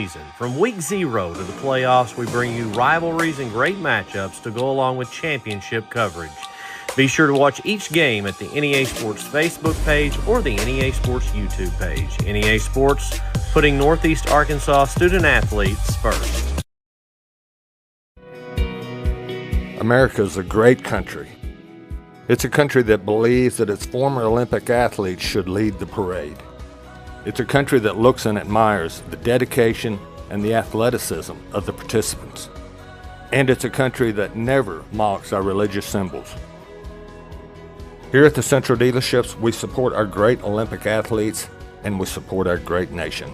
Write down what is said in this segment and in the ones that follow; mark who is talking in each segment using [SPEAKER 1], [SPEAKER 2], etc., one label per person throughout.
[SPEAKER 1] season. From week 0 to the playoffs, we bring you rivalries and great matchups to go along with championship coverage. Be sure to watch each game at the NEA Sports Facebook page or the NEA Sports YouTube page. NEA Sports, putting Northeast Arkansas student athletes first.
[SPEAKER 2] America is a great country. It's a country that believes that its former Olympic athletes should lead the parade. It's a country that looks and admires the dedication and the athleticism of the participants. And it's a country that never mocks our religious symbols. Here at the Central Dealerships, we support our great Olympic athletes and we support our great nation.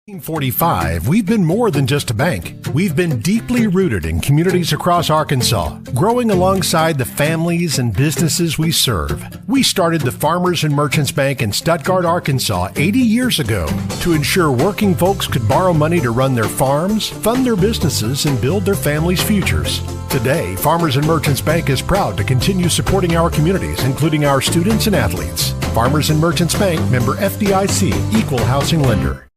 [SPEAKER 3] 1945, we've been more than just a bank. We've been deeply rooted in communities across Arkansas, growing alongside the families and businesses we serve. We started the Farmers and Merchants Bank in Stuttgart, Arkansas 80 years ago to ensure working folks could borrow money to run their farms, fund their businesses, and build their families' futures. Today, Farmers and Merchants Bank is proud to continue supporting our communities, including our students and athletes. Farmers and Merchants Bank, member FDIC, equal housing lender.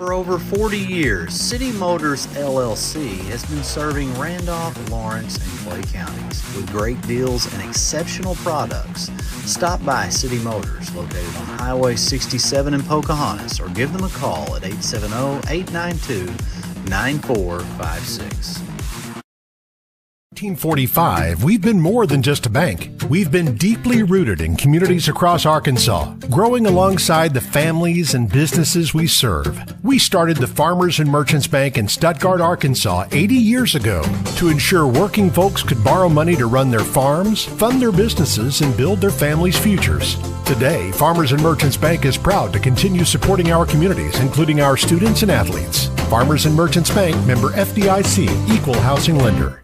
[SPEAKER 4] For over 40 years, City Motors LLC has been serving Randolph, Lawrence, and Clay counties with great deals and exceptional products. Stop by City Motors, located on Highway 67 in Pocahontas, or give them a call at 870-892-9456.
[SPEAKER 3] 1945, we've been more than just a bank. We've been deeply rooted in communities across Arkansas, growing alongside the families and businesses we serve. We started the Farmers and Merchants Bank in Stuttgart, Arkansas 80 years ago to ensure working folks could borrow money to run their farms, fund their businesses, and build their families' futures. Today, Farmers and Merchants Bank is proud to continue supporting our communities, including our students and athletes. Farmers and Merchants Bank, member FDIC, equal housing lender.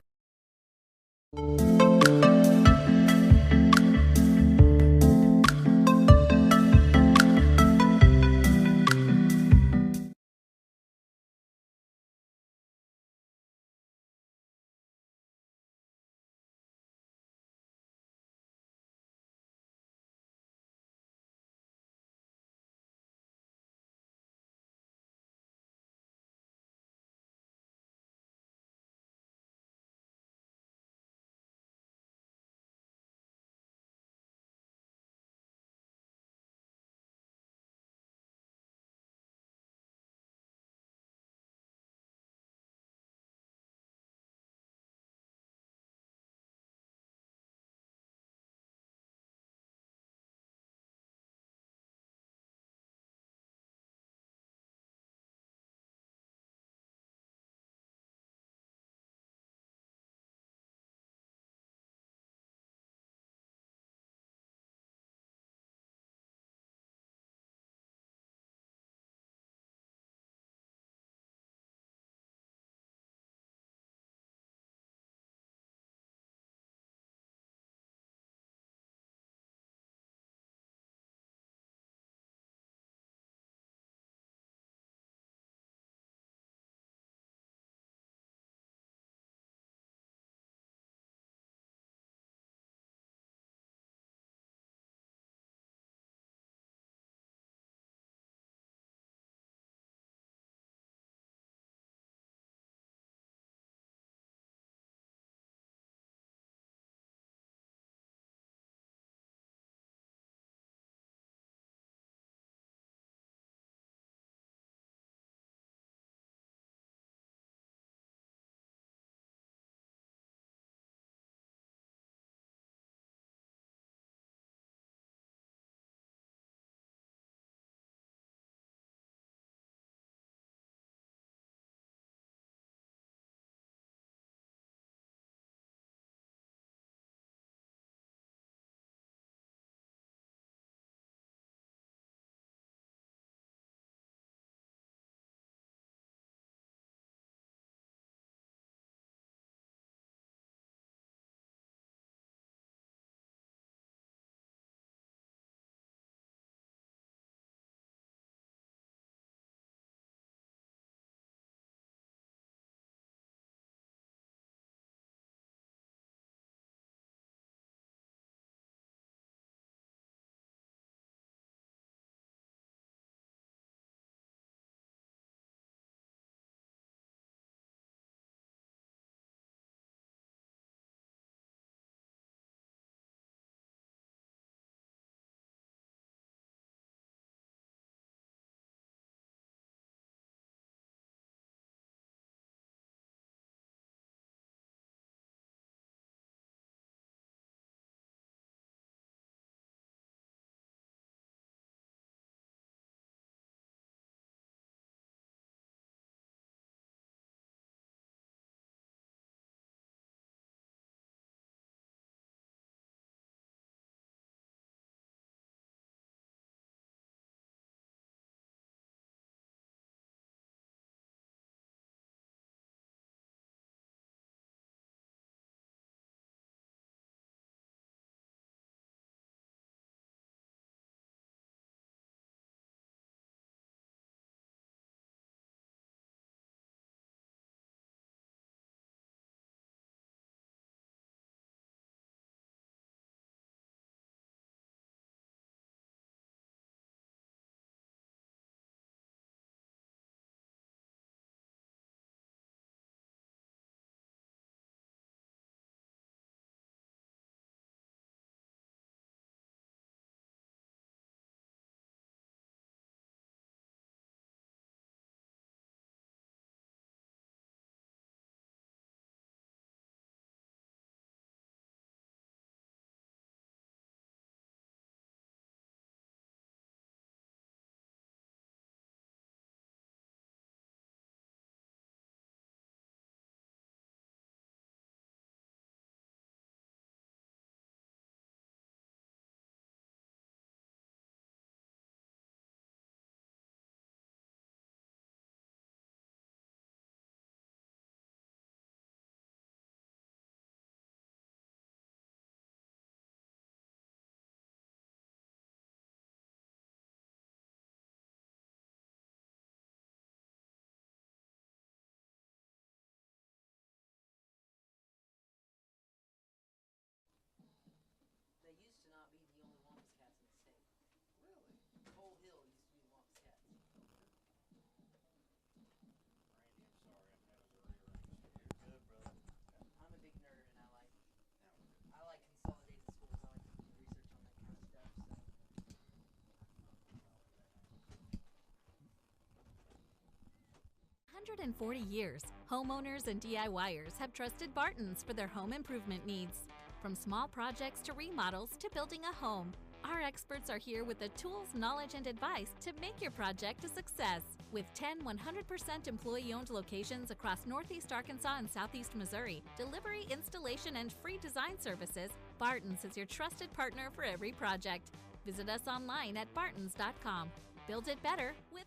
[SPEAKER 5] 140 years, homeowners and DIYers have trusted Barton's for their home improvement needs. From small projects to remodels to building a home, our experts are here with the tools, knowledge, and advice to make your project a success. With 10 100% employee-owned locations across Northeast Arkansas and Southeast Missouri, delivery, installation, and free design services, Barton's is your trusted partner for every project. Visit us online at bartons.com. Build it better with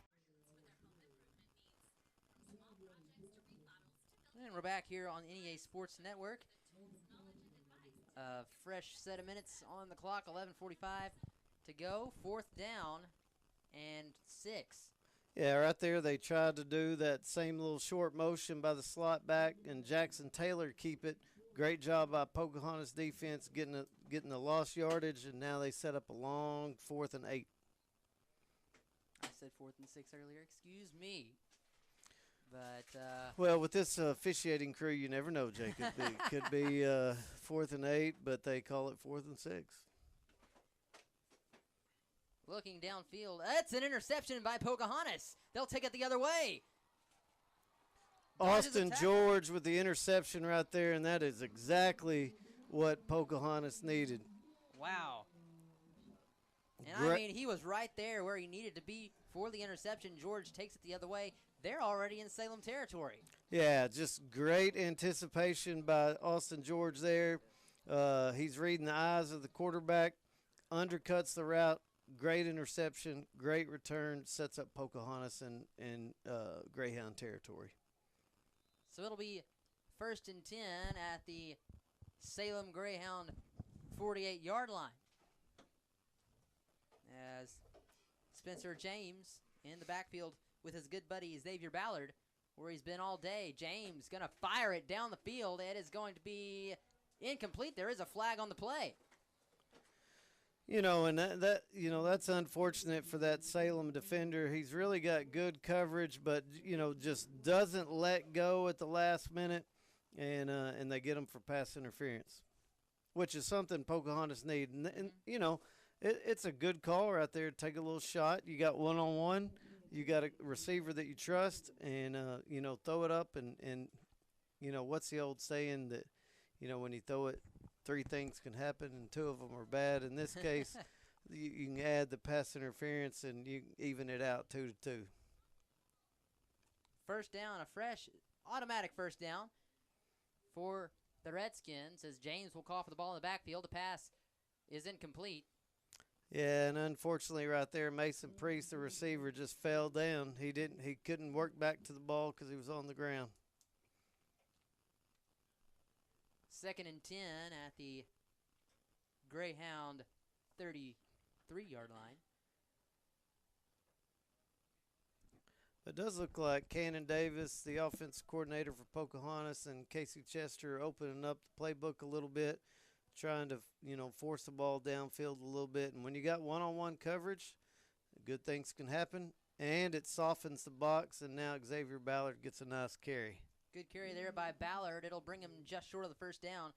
[SPEAKER 6] And we're back here on NEA Sports Network. Fresh set of minutes on the clock, 11:45 to go. 4th down and 6.
[SPEAKER 7] Yeah, right there they tried to do that same little short motion by the slot back, and Jackson Taylor keep it. Great job by Pocahontas defense getting the lost yardage, and now they set up a long 4th and 8.
[SPEAKER 6] I said 4th and 6 earlier. Excuse me. But
[SPEAKER 7] well, with this officiating crew, you never know, Jake. It could be 4th and 8, but they call it 4th and 6.
[SPEAKER 6] Looking downfield, that's an interception by Pocahontas. They'll take it the other way.
[SPEAKER 7] Austin George with the interception right there, and that is exactly what Pocahontas needed.
[SPEAKER 6] Wow. And I mean, he was right there where he needed to be for the interception. George takes it the other way. They're already in Salem territory.
[SPEAKER 7] Yeah, just great anticipation by Austin George there. He's reading the eyes of the quarterback, undercuts the route, great interception, great return, sets up Pocahontas in Greyhound territory.
[SPEAKER 6] So it'll be 1st and 10 at the Salem Greyhound 48-yard line. As Spencer James in the backfield with his good buddy Xavier Ballard, where he's been all day. James going to fire it down the field. It is going to be incomplete. There is a flag on the play.
[SPEAKER 7] You know, and that's unfortunate for that Salem defender. He's really got good coverage, but just doesn't let go at the last minute, and they get him for pass interference, which is something Pocahontas need. And it's a good call right there. Take a little shot. You got one-on-one. You got a receiver that you trust, and throw it up. And what's the old saying that when you throw it, 3 things can happen and 2 of them are bad. In this case, you can add the pass interference and you can even it out 2-2.
[SPEAKER 6] First down, a fresh automatic first down for the Redskins as James will call for the ball in the backfield. The pass is incomplete.
[SPEAKER 7] Yeah, and unfortunately right there, Mason Priest, the receiver, just fell down. He couldn't work back to the ball because he was on the ground.
[SPEAKER 6] 2nd and 10 at the Greyhound 33-yard line.
[SPEAKER 7] It does look like Cannon Davis, the offensive coordinator for Pocahontas, and Casey Chester opening up the playbook a little bit, trying to, force the ball downfield a little bit. And when you got one-on-one coverage, good things can happen, and it softens the box, and now Xavier Ballard gets a nice carry.
[SPEAKER 6] Good carry there by Ballard. It'll bring him just short of the first down.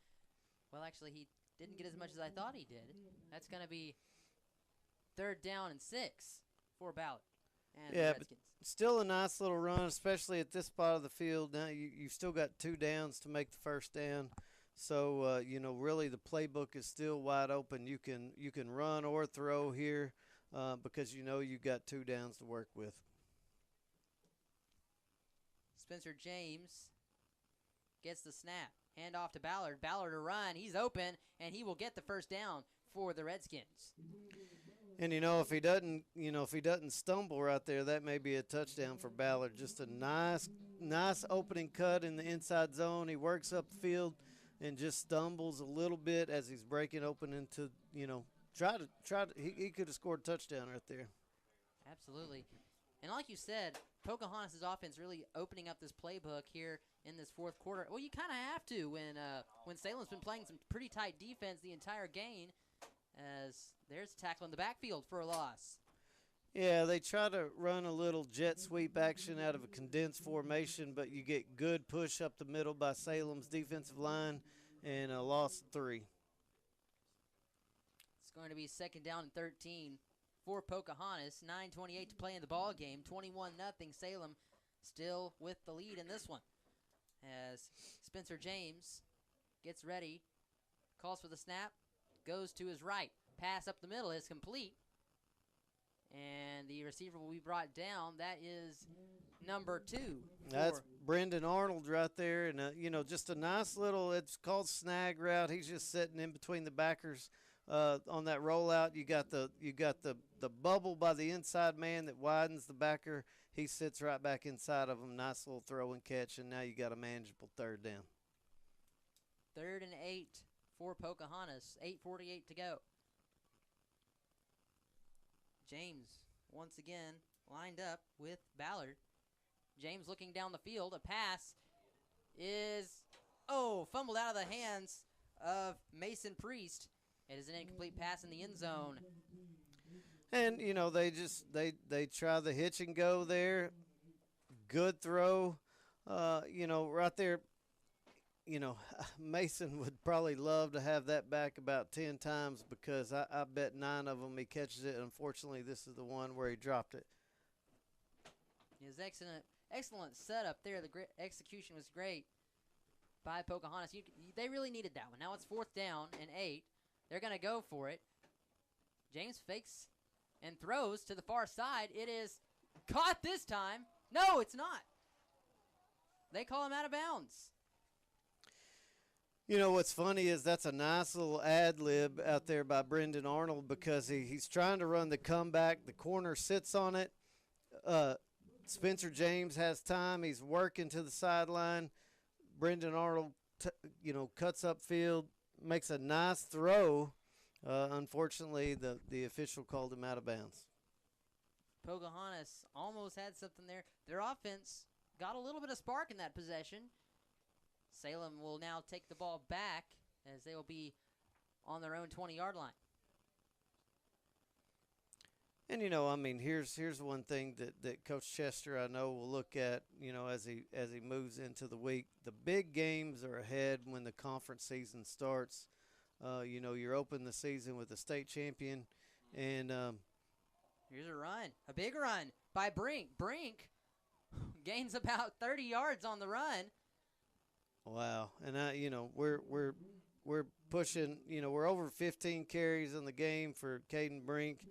[SPEAKER 6] Well, actually, he didn't get as much as I thought he did. That's going to be 3rd down and 6 for Ballard and the Redskins.
[SPEAKER 7] But still a nice little run, especially at this spot of the field. Now you've still got 2 downs to make the first down. So, really the playbook is still wide open. You can run or throw here because you've got 2 downs to work with.
[SPEAKER 6] Spencer James gets the snap. Hand off to Ballard. Ballard to run. He's open, and he will get the first down for the Redskins.
[SPEAKER 7] And if he doesn't stumble right there, that may be a touchdown for Ballard. Just a nice opening cut in the inside zone. He works up the field and just stumbles a little bit as he's breaking open into, he could have scored a touchdown right there.
[SPEAKER 6] Absolutely. And like you said, Pocahontas' offense really opening up this playbook here in this 4th quarter. Well, you kind of have to when Salem's been playing some pretty tight defense the entire game, as there's a tackle in the backfield for a loss.
[SPEAKER 7] Yeah, they try to run a little jet sweep action out of a condensed formation, but you get good push up the middle by Salem's defensive line and a loss of 3.
[SPEAKER 6] It's going to be 2nd down and 13 for Pocahontas. 9:28 to play in the ball game. 21-0 Salem still with the lead in this one. As Spencer James gets ready, calls for the snap, goes to his right. Pass up the middle is complete. And the receiver will be brought down. That is number 2.
[SPEAKER 7] That's Brendan Arnold right there. And, just a nice little, it's called snag route. He's just sitting in between the backers on that rollout. You got the bubble by the inside man that widens the backer. He sits right back inside of him. Nice little throw and catch, and now you got a manageable third down.
[SPEAKER 6] 3rd and 8 for Pocahontas. 8:48 to go. James, once again, lined up with Ballard. James looking down the field. A pass is, fumbled out of the hands of Mason Priest. It is an incomplete pass in the end zone.
[SPEAKER 7] And, they try the hitch and go there. Good throw. Right there, Mason would probably love to have that back about 10 times because I bet 9 of them he catches it. Unfortunately, this is the one where he dropped it.
[SPEAKER 6] His excellent setup there. The execution was great by Pocahontas. They really needed that one. Now it's 4th down and 8. They're going to go for it. James fakes and throws to the far side. It is caught this time. No, it's not. They call him out of bounds.
[SPEAKER 7] What's funny is that's a nice little ad-lib out there by Brendan Arnold because he's trying to run the comeback. The corner sits on it. Spencer James has time. He's working to the sideline. Brendan Arnold, cuts upfield, makes a nice throw. Unfortunately, the official called him out of bounds.
[SPEAKER 6] Pocahontas almost had something there. Their offense got a little bit of spark in that possession. Salem will now take the ball back as they will be on their own 20-yard line.
[SPEAKER 7] And here's one thing that Coach Chester I know will look at, as he moves into the week. The big games are ahead when the conference season starts. You're opening the season with a state champion, and
[SPEAKER 6] here's a run, a big run by Brink. Brink gains about 30 yards on the run.
[SPEAKER 7] Wow, and we're pushing. We're over 15 carries in the game for Caden Brink.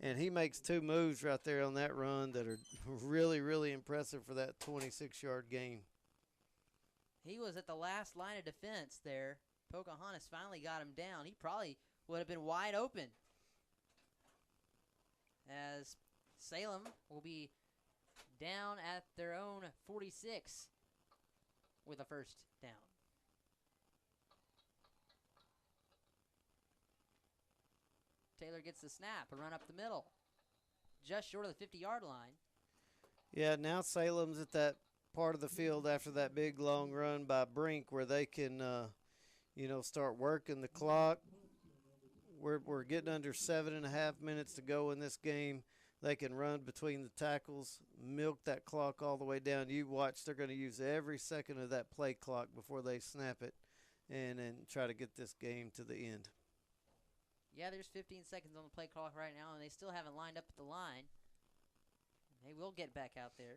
[SPEAKER 7] And he makes 2 moves right there on that run that are really, really impressive for that 26-yard gain.
[SPEAKER 6] He was at the last line of defense there. Pocahontas finally got him down. He probably would have been wide open. As Salem will be down at their own 46 with a first down. Taylor gets the snap, a run up the middle, just short of the 50-yard line.
[SPEAKER 7] Yeah, now Salem's at that part of the field after that big long run by Brink where they can, start working the clock. We're getting under 7.5 minutes to go in this game. They can run between the tackles, milk that clock all the way down. You watch, they're going to use every second of that play clock before they snap it and try to get this game to the end.
[SPEAKER 6] Yeah, there's 15 seconds on the play clock right now, and they still haven't lined up at the line. They will get back out there.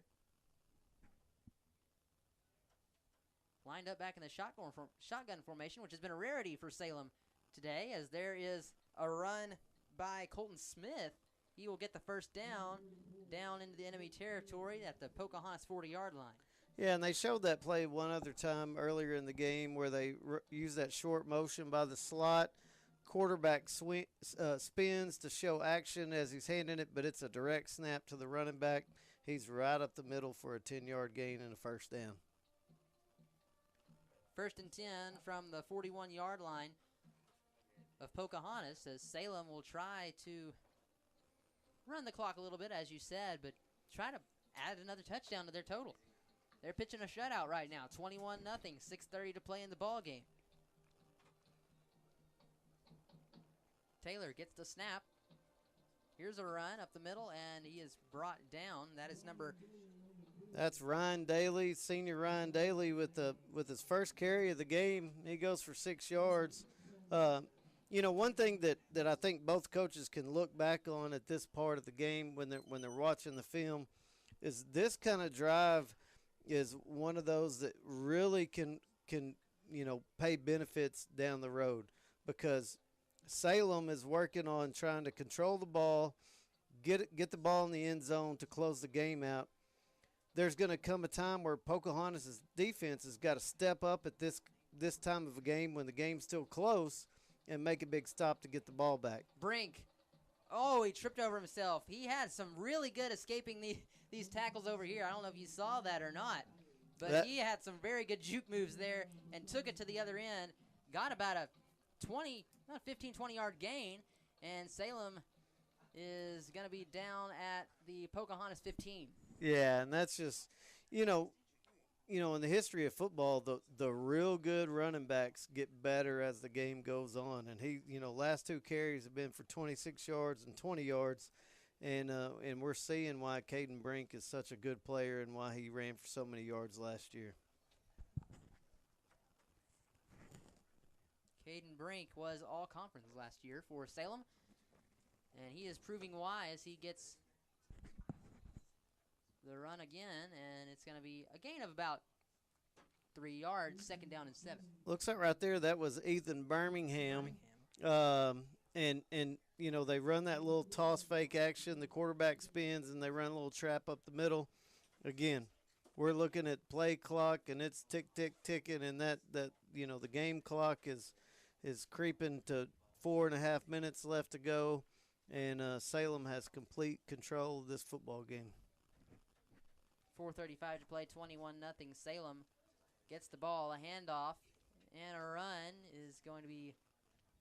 [SPEAKER 6] Lined up back in the shotgun formation, which has been a rarity for Salem today, as there is a run by Colton Smith. He will get the first down into the enemy territory at the Pocahontas 40-yard line.
[SPEAKER 7] Yeah, and they showed that play one other time earlier in the game where they used that short motion by the slot. Quarterback spins to show action as he's handing it, but it's a direct snap to the running back. He's right up the middle for a 10-yard gain and a first down.
[SPEAKER 6] 1st and 10 from the 41-yard line of Pocahontas, as Salem will try to run the clock a little bit, as you said, but try to add another touchdown to their total. They're pitching a shutout right now, 21-0, 6:30 to play in the ball game. Taylor gets the snap. Here's a run up the middle, and he is brought down. That's
[SPEAKER 7] Ryan Daly, senior Ryan Daly, with his first carry of the game. He goes for 6 yards. One thing that I think both coaches can look back on at this part of the game when they're watching the film, is this kind of drive is one of those that really can pay benefits down the road, because Salem is working on trying to control the ball, get the ball in the end zone to close the game out. There's going to come a time where Pocahontas' defense has got to step up at this time of a game when the game's still close and make a big stop to get the ball back.
[SPEAKER 6] Brink. Oh, he tripped over himself. He had some really good escaping these tackles over here. I don't know if you saw that or not, but he had some very good juke moves there and took it to the other end. Got about a 15, 20-yard gain, and Salem is going to be down at the Pocahontas 15. Yeah,
[SPEAKER 7] and that's just, in the history of football, the real good running backs get better as the game goes on. And he, last 2 carries have been for 26 yards and 20 yards. And we're seeing why Caden Brink is such a good player and why he ran for so many yards last year.
[SPEAKER 6] Caden Brink was all-conference last year for Salem, and he is proving why as he gets the run again, and it's going to be a gain of about 3 yards, 2nd down and 7.
[SPEAKER 7] Looks like right there that was Ethan Birmingham. And they run that little toss fake action, the quarterback spins, and they run a little trap up the middle. Again, we're looking at play clock, and it's ticking, and that the game clock is creeping to 4.5 minutes left to go, and Salem has complete control of this football game.
[SPEAKER 6] 4:35 to play, 21-0. Salem gets the ball, a handoff, and a run is going to be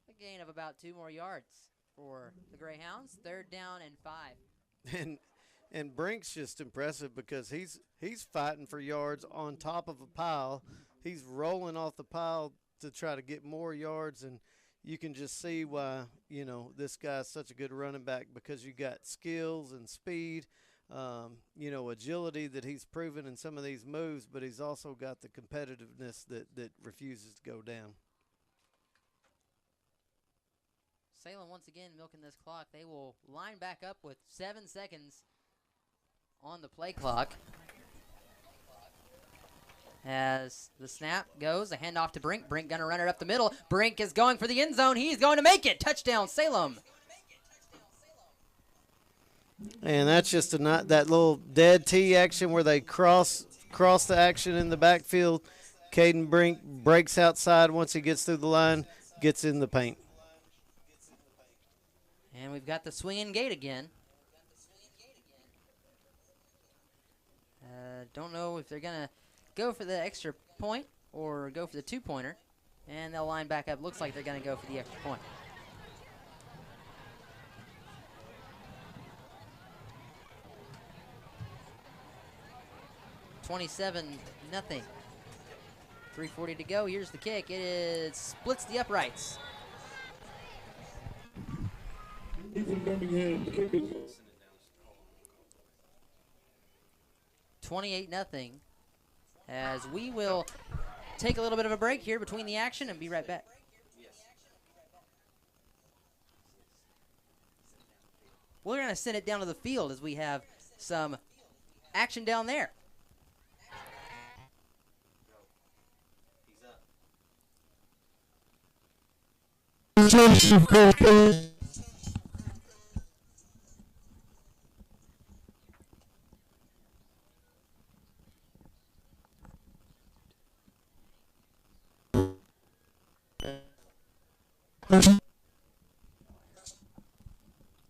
[SPEAKER 6] a gain of about 2 more yards for the Greyhounds. 3rd down and 5.
[SPEAKER 7] And Brink's just impressive because he's fighting for yards on top of a pile. He's rolling off the pile to try to get more yards, and you can just see why this guy's such a good running back, because you got skills and speed. Agility that he's proven in some of these moves, but he's also got the competitiveness that refuses to go down.
[SPEAKER 6] Salem once again milking this clock. They will line back up with 7 seconds on the play clock. As the snap goes, a handoff to Brink. Brink going to run it up the middle. Brink is going for the end zone. He's going to make it. Touchdown, Salem.
[SPEAKER 7] And that's just that little dead T action where they cross the action in the backfield. Caden Brink breaks outside once he gets through the line, gets in the paint.
[SPEAKER 6] And we've got the swinging gate again. Don't know if they're going to go for the extra point or go for the 2-pointer. And they'll line back up. Looks like they're going to go for the extra point. $27-0. 3:40 to go. Here's the kick. It splits the uprights. 28-0. As we will take a little bit of a break here between the action and be right back. We're going to send it down to the field as we have some action down there.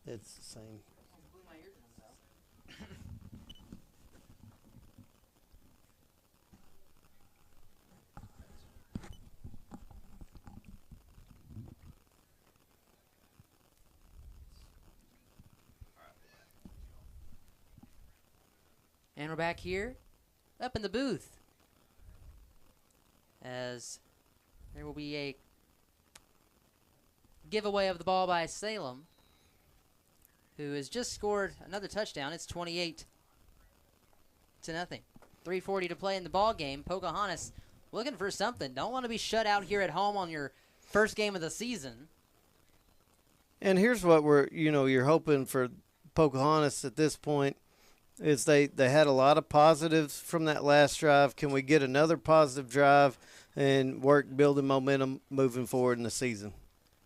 [SPEAKER 7] It's the same.
[SPEAKER 6] And we're back here up in the booth as there will be a giveaway of the ball by Salem, who has just scored another touchdown. It's 28-0. 3:40 to play in the ball game. Pocahontas looking for something. Don't want to be shut out here at home on your first game of the season.
[SPEAKER 7] And here's what you're hoping for Pocahontas at this point. is they had a lot of positives from that last drive. Can we get another positive drive and work building momentum moving forward in the season?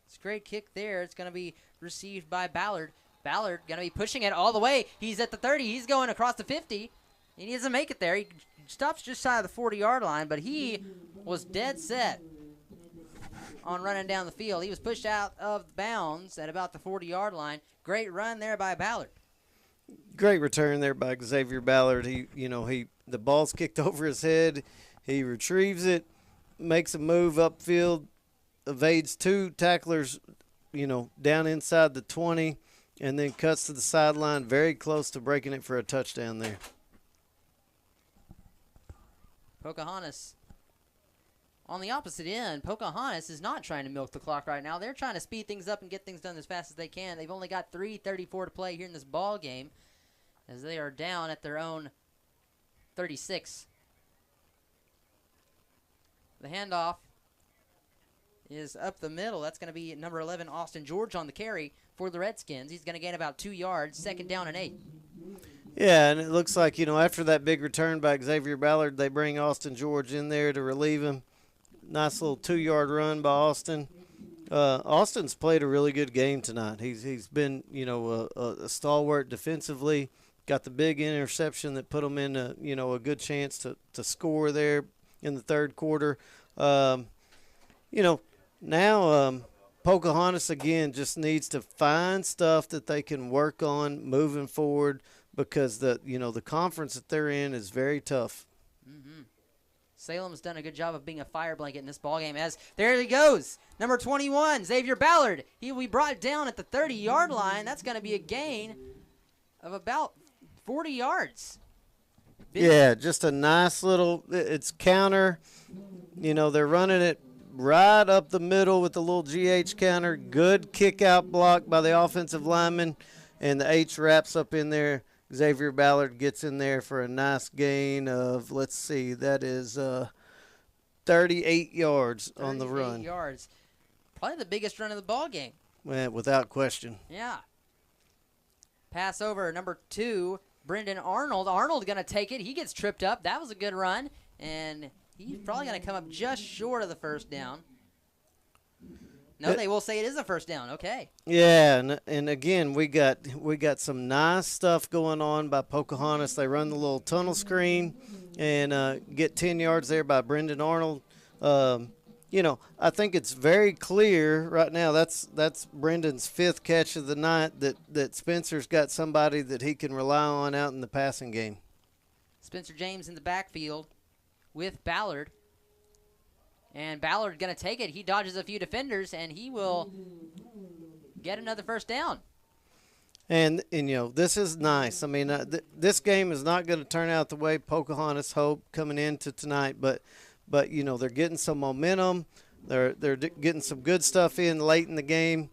[SPEAKER 6] It's a great kick there. It's going to be received by Ballard. Ballard going to be pushing it all the way. He's at the 30. He's going across the 50. He doesn't make it there. He stops just shy of the 40-yard line, but he was dead set on running down the field. He was pushed out of bounds at about the 40-yard line. Great run there by Ballard.
[SPEAKER 7] Great return there by Xavier Ballard. The ball's kicked over his head. He retrieves it, makes a move upfield, evades two tacklers, down inside the 20, and then cuts to the sideline, very close to breaking it for a touchdown there.
[SPEAKER 6] Pocahontas on the opposite end. Pocahontas is not trying to milk the clock right now. They're trying to speed things up and get things done as fast as they can. They've only got 3:34 to play here in this ball game as they are down at their own 36. The handoff is up the middle. That's going to be number 11, Austin George, on the carry for the Redskins. He's going to gain about 2 yards, 2nd down and 8.
[SPEAKER 7] Yeah, and it looks like, after that big return by Xavier Ballard, they bring Austin George in there to relieve him. Nice little 2-yard run by Austin. Austin's played a really good game tonight. He's been, a stalwart defensively. Got the big interception that put him in a good chance to score there in the third quarter. Now Pocahontas, again, just needs to find stuff that they can work on moving forward because the conference that they're in is very tough.
[SPEAKER 6] Mm-hmm. Salem's done a good job of being a fire blanket in this ballgame as there he goes. Number 21, Xavier Ballard. He will be brought down at the 30-yard line. That's going to be a gain of about 40 yards.
[SPEAKER 7] Yeah, just a nice little, it's counter. They're running it right up the middle with the little GH counter. Good kick-out block by the offensive lineman, and the H wraps up in there. Xavier Ballard gets in there for a nice gain of, that is 38 yards on the run.
[SPEAKER 6] 38 yards. Probably the biggest run of the ball game.
[SPEAKER 7] Well, without question.
[SPEAKER 6] Yeah. Pass over, number 2, Brendan Arnold. Arnold going to take it. He gets tripped up. That was a good run, and he's probably going to come up just short of the first down. No, they will say it is a first down. Okay.
[SPEAKER 7] Yeah, and again, we got some nice stuff going on by Pocahontas. They run the little tunnel screen and get 10 yards there by Brendan Arnold. I think it's very clear right now that's Brendan's 5th catch of the night that Spencer's got somebody that he can rely on out in the passing game.
[SPEAKER 6] Spencer James in the backfield with Ballard. And Ballard going to take it. He dodges a few defenders, and he will get another first down.
[SPEAKER 7] And this is nice. I mean, this game is not going to turn out the way Pocahontas hoped coming into tonight, but they're getting some momentum. They're getting some good stuff in late in the game.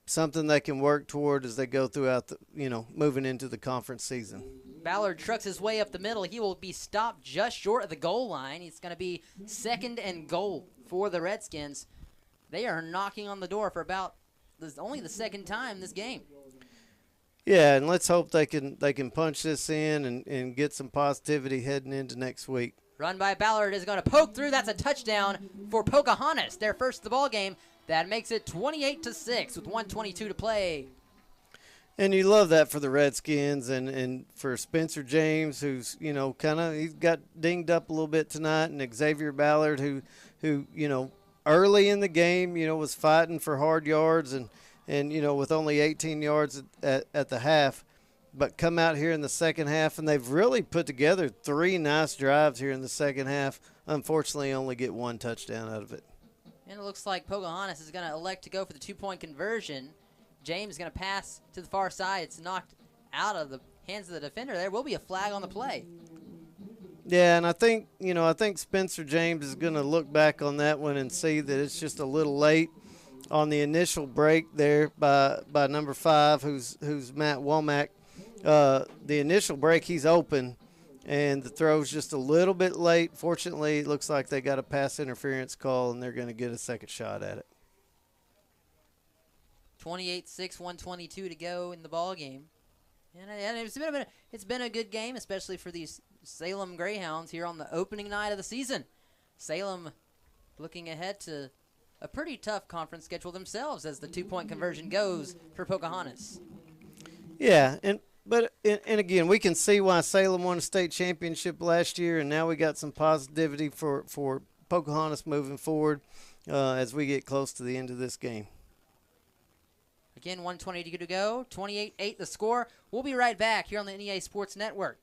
[SPEAKER 7] Something they can work toward as they go throughout moving into the conference season.
[SPEAKER 6] Ballard trucks his way up the middle. He will be stopped just short of the goal line. It's going to be 2nd and goal for the Redskins. They are knocking on the door for about only the 2nd time this game.
[SPEAKER 7] Yeah, and let's hope they can punch this in and get some positivity heading into next week.
[SPEAKER 6] Run by Ballard is going to poke through. That's a touchdown for Pocahontas. Their first of the ball game. That makes it 28-6 with 1:22 to play.
[SPEAKER 7] And you love that for the Redskins and for Spencer James, who's, he's got dinged up a little bit tonight, and Xavier Ballard, who early in the game, was fighting for hard yards and with only 18 yards at the half, but come out here in the second half, and they've really put together 3 nice drives here in the second half. Unfortunately, only get 1 touchdown out of it.
[SPEAKER 6] And it looks like Pocahontas is going to elect to go for the 2-point conversion. James is going to pass to the far side. It's knocked out of the hands of the defender. There will be a flag on the play.
[SPEAKER 7] Yeah, and I think Spencer James is going to look back on that one and see that it's just a little late on the initial break there by number 5, who's Matt Womack. The initial break, he's open, and the throw's just a little bit late. Fortunately, it looks like they got a pass interference call, and they're going to get a second shot at it.
[SPEAKER 6] 28-6, 1:22 to go in the ball game. And it's been a good game, especially for these Salem Greyhounds here on the opening night of the season. Salem looking ahead to a pretty tough conference schedule themselves as the 2-point conversion goes for Pocahontas.
[SPEAKER 7] Yeah, and again, we can see why Salem won a state championship last year, and now we got some positivity for Pocahontas moving forward as we get close to the end of this game.
[SPEAKER 6] Again, 1:22 to go, 28-8 the score. We'll be right back here on the NEA Sports Network.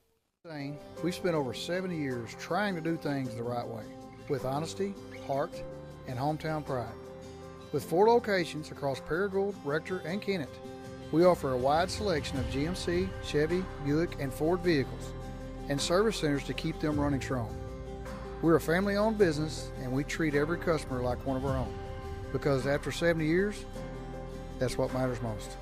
[SPEAKER 8] We spent over 70 years trying to do things the right way, with honesty, heart, and hometown pride. With 4 locations across Paragould, Rector, and Kennett, we offer a wide selection of GMC, Chevy, Buick, and Ford vehicles, and service centers to keep them running strong. We're a family-owned business, and we treat every customer like one of our own, because after 70 years, that's what matters most.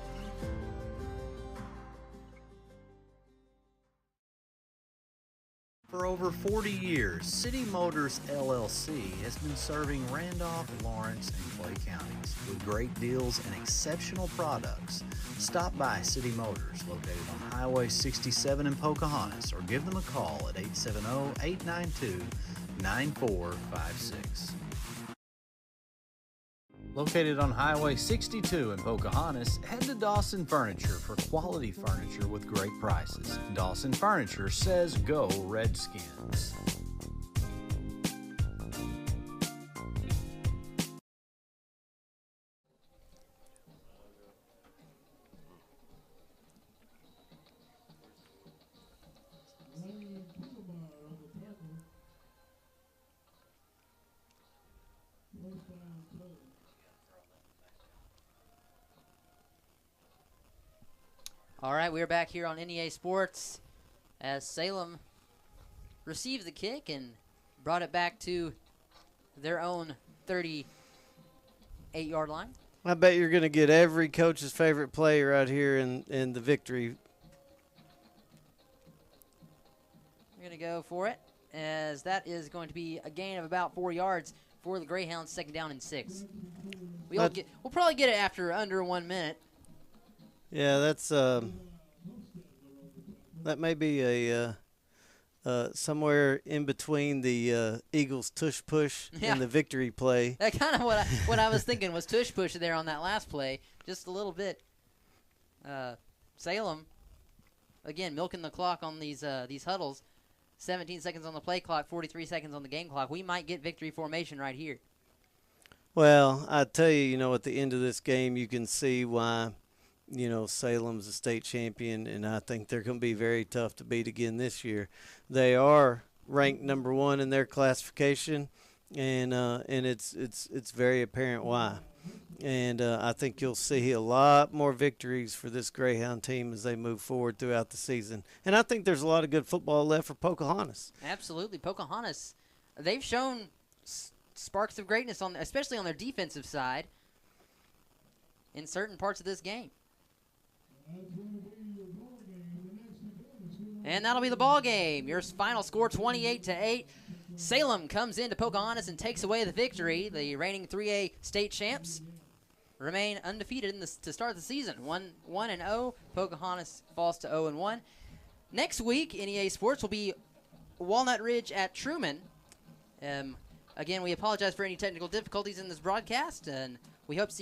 [SPEAKER 4] For over 40 years, City Motors LLC has been serving Randolph, Lawrence, and Clay counties with great deals and exceptional products. Stop by City Motors, located on Highway 67 in Pocahontas, or give them a call at 870-892-9456. Located on Highway 62 in Pocahontas, head to Dawson Furniture for quality furniture with great prices. Dawson Furniture says go Redskins.
[SPEAKER 6] All right, we're back here on NEA Sports as Salem received the kick and brought it back to their own 38-yard line.
[SPEAKER 7] I bet you're going to get every coach's favorite play right here in the victory.
[SPEAKER 6] We're going to go for it, as that is going to be a gain of about 4 yards for the Greyhounds, 2nd down and 6. We'll probably get it after under 1 minute.
[SPEAKER 7] Yeah, that's that may be a somewhere in between the Eagles tush push and the victory play.
[SPEAKER 6] That kind of what I was thinking was tush push there on that last play, just a little bit. Salem, again, milking the clock on these huddles. 17 seconds on the play clock, 43 seconds on the game clock. We might get victory formation right here.
[SPEAKER 7] Well, I tell you, at the end of this game, you can see why. Salem's a state champion, and I think they're going to be very tough to beat again this year. They are ranked number 1 in their classification, and it's very apparent why. And I think you'll see a lot more victories for this Greyhound team as they move forward throughout the season. And I think there's a lot of good football left for Pocahontas.
[SPEAKER 6] Absolutely. Pocahontas, they've shown sparks of greatness, especially on their defensive side in certain parts of this game. And that'll be the ball game. Your final score, 28-8. Salem comes into Pocahontas and takes away the victory. The reigning 3A state champs remain undefeated to start the season. 1-0. Pocahontas falls to 0-1. Next week, NEA Sports will be Walnut Ridge at Truman. Again, we apologize for any technical difficulties in this broadcast, and we hope to see you